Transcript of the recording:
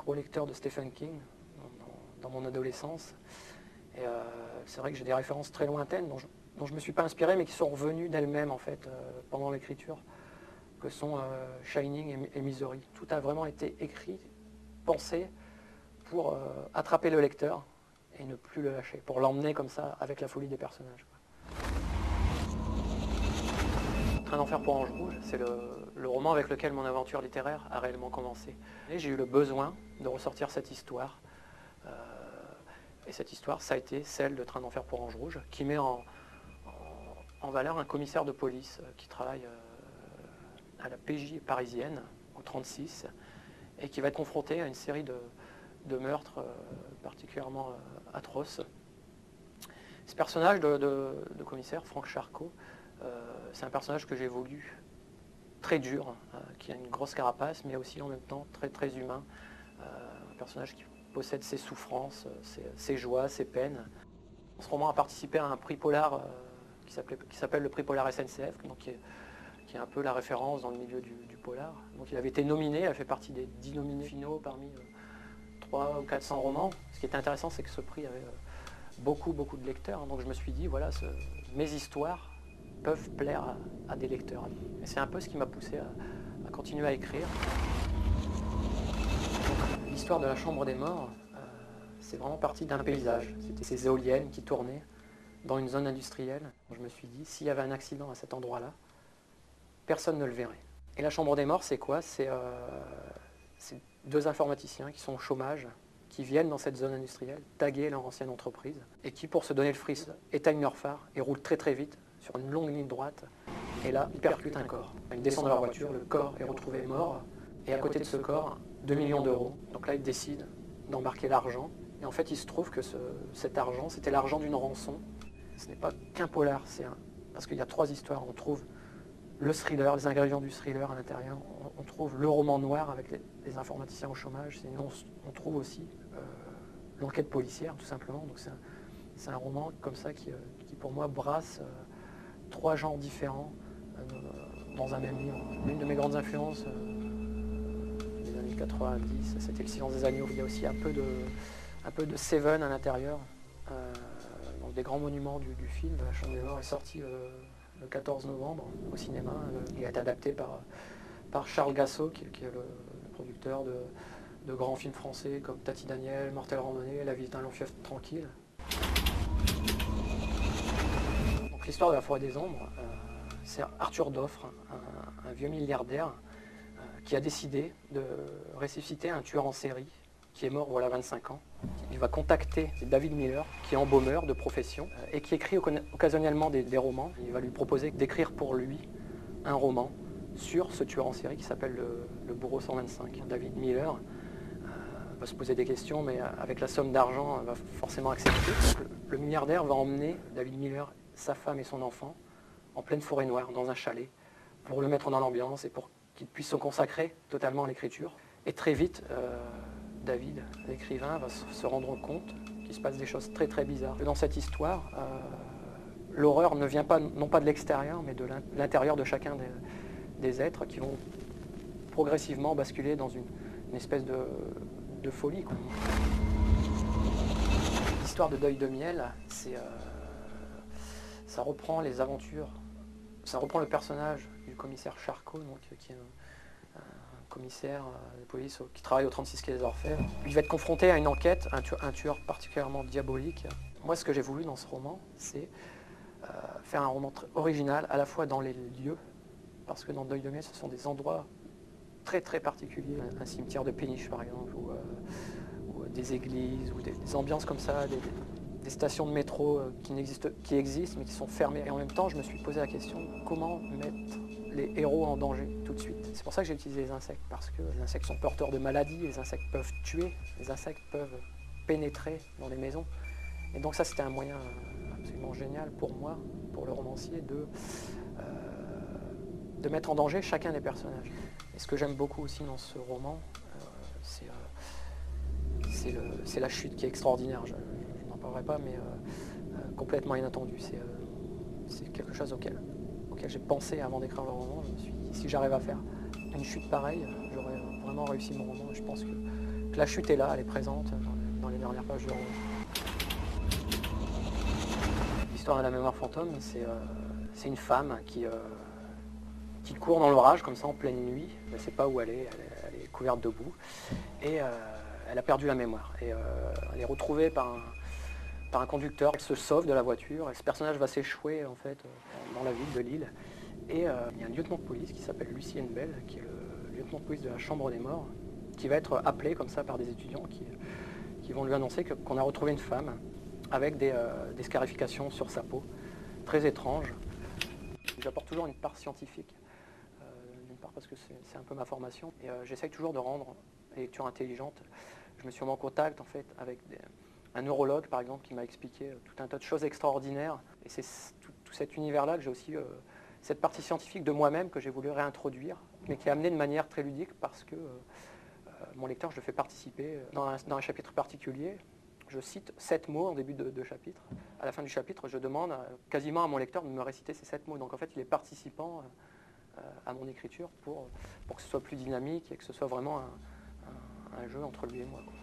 gros lecteur de Stephen King dans mon adolescence. Et c'est vrai que j'ai des références très lointaines dont je ne me suis pas inspiré, mais qui sont revenues d'elles-mêmes en fait pendant l'écriture, que sont Shining et Misery. Tout a vraiment été écrit, pensé pour attraper le lecteur et ne plus le lâcher, pour l'emmener comme ça avec la folie des personnages. Train d'enfer pour Ange Rouge, c'est le roman avec lequel mon aventure littéraire a réellement commencé. Et j'ai eu le besoin de ressortir cette histoire. Et cette histoire, ça a été celle de Train d'enfer pour Ange Rouge, qui met en valeur un commissaire de police qui travaille à la PJ parisienne, au 36, et qui va être confronté à une série de meurtres particulièrement atroces. Ce personnage de commissaire, Franck Charcot, c'est un personnage que j'ai voulu très dur, qui a une grosse carapace, mais aussi en même temps très très humain. Un personnage qui possède ses souffrances, ses joies, ses peines. Ce roman a participé à un prix polar qui s'appelle le prix polar SNCF, donc qui est un peu la référence dans le milieu du polar. Donc il avait été nominé, il a fait partie des 10 nominés finaux parmi 300 ou 400 romans. Ce qui était intéressant, c'est que ce prix avait beaucoup de lecteurs. Donc je me suis dit, voilà, mes histoires peuvent plaire à des lecteurs. Et c'est un peu ce qui m'a poussé à continuer à écrire. L'histoire de la Chambre des Morts, c'est vraiment parti d'un paysage. C'était ces éoliennes qui tournaient dans une zone industrielle. Je me suis dit, s'il y avait un accident à cet endroit-là, personne ne le verrait. Et la Chambre des Morts, c'est quoi? C'est 2 informaticiens qui sont au chômage, qui viennent dans cette zone industrielle, taguer leur ancienne entreprise, et qui, pour se donner le frisson, éteignent leur phare et roulent très très vite sur une longue ligne droite. Et là, ils percutent un corps. Ils descendent de leur voiture, le corps est retrouvé mort, et à côté de ce corps, 2 millions d'euros. Donc là, ils décident d'embarquer l'argent. Et en fait, il se trouve que cet argent, c'était l'argent d'une rançon. Ce n'est pas qu'un polar, parce qu'il y a 3 histoires. On trouve le thriller, les ingrédients du thriller à l'intérieur. On trouve le roman noir avec les informaticiens au chômage. On trouve aussi l'enquête policière, tout simplement. Donc c'est un roman comme ça qui pour moi, brasse 3 genres différents dans un même livre. L'une de mes grandes influences des années 90, c'était Le Silence des agneaux. Il y a aussi un peu de Seven à l'intérieur. Donc des grands monuments du film. La Chambre des Morts est sortie le 14 novembre au cinéma. Il a été adapté par Charles Gassot, qui est le producteur de grands films français comme Tati Daniel, Mortelle Randonnée, La visite d'un long fleuve tranquille. Donc l'histoire de la Forêt des Ombres, c'est Arthur Doffre, un vieux milliardaire qui a décidé de ressusciter un tueur en série qui est mort voilà 25 ans. Il va contacter David Miller, qui est embaumeur de profession et qui écrit occasionnellement des romans. Il va lui proposer d'écrire pour lui un roman sur ce tueur en série qui s'appelle le Bourreau 125. David Miller va se poser des questions, mais avec la somme d'argent, va forcément accepter. Le milliardaire va emmener David Miller, sa femme et son enfant en pleine forêt noire, dans un chalet, pour le mettre dans l'ambiance et pour qu'il puisse se consacrer totalement à l'écriture. Et très vite, David, l'écrivain, va se rendre compte qu'il se passe des choses très très bizarres. Dans cette histoire, l'horreur ne vient pas, non pas de l'extérieur, mais de l'intérieur de chacun des êtres qui vont progressivement basculer dans une espèce de folie, quoi. L'histoire de Deuil de miel, ça reprend les aventures, ça reprend le personnage du commissaire Charcot, donc, qui est un commissaire de police qui travaille au 36 quai des Orfèvres. Il va être confronté à une enquête, un tueur particulièrement diabolique. Moi, ce que j'ai voulu dans ce roman, c'est faire un roman original, à la fois dans les lieux, parce que dans Deuil de miel, ce sont des endroits très très particuliers, un cimetière de Péniche par exemple, ou des églises, ou des ambiances comme ça, des stations de métro qui existent mais qui sont fermées. Et en même temps, je me suis posé la question, comment mettre les héros en danger tout de suite? C'est pour ça que j'ai utilisé les insectes, parce que les insectes sont porteurs de maladies, les insectes peuvent tuer, les insectes peuvent pénétrer dans les maisons. Et donc ça, c'était un moyen absolument génial pour moi, pour le romancier, de mettre en danger chacun des personnages. Et ce que j'aime beaucoup aussi dans ce roman, c'est la chute qui est extraordinaire. Je n'en parlerai pas, mais complètement inattendue. C'est quelque chose auquel j'ai pensé avant d'écrire le roman. Je me suis dit, si j'arrive à faire une chute pareille, j'aurais vraiment réussi mon roman. Et je pense que Donc la chute est là, elle est présente dans les dernières pages de roman. L'histoire de la mémoire fantôme, c'est une femme qui court dans l'orage comme ça en pleine nuit. Elle ne sait pas où elle est couverte de boue. Et elle a perdu la mémoire. Et elle est retrouvée par un conducteur qui se sauve de la voiture. Et ce personnage va s'échouer en fait dans la ville de Lille. Et il y a un lieutenant de police qui s'appelle Lucien Bell, qui est le lieutenant de police de la Chambre des Morts, qui va être appelé comme ça par des étudiants qui vont lui annoncer qu'on a retrouvé une femme avec des scarifications sur sa peau, très étranges. J'apporte toujours une part scientifique, d'une part parce que c'est un peu ma formation, et j'essaye toujours de rendre la lecture intelligente. Je me suis mis en contact en fait avec un neurologue par exemple qui m'a expliqué tout un tas de choses extraordinaires, et c'est tout cet univers-là que j'ai aussi, cette partie scientifique de moi-même que j'ai voulu réintroduire, mais qui est amenée de manière très ludique parce que mon lecteur, je le fais participer dans un chapitre particulier. Je cite 7 mots en début de chapitre. À la fin du chapitre, je demande quasiment à mon lecteur de me réciter ces 7 mots. Donc en fait, il est participant à mon écriture pour que ce soit plus dynamique et que ce soit vraiment un jeu entre lui et moi, quoi.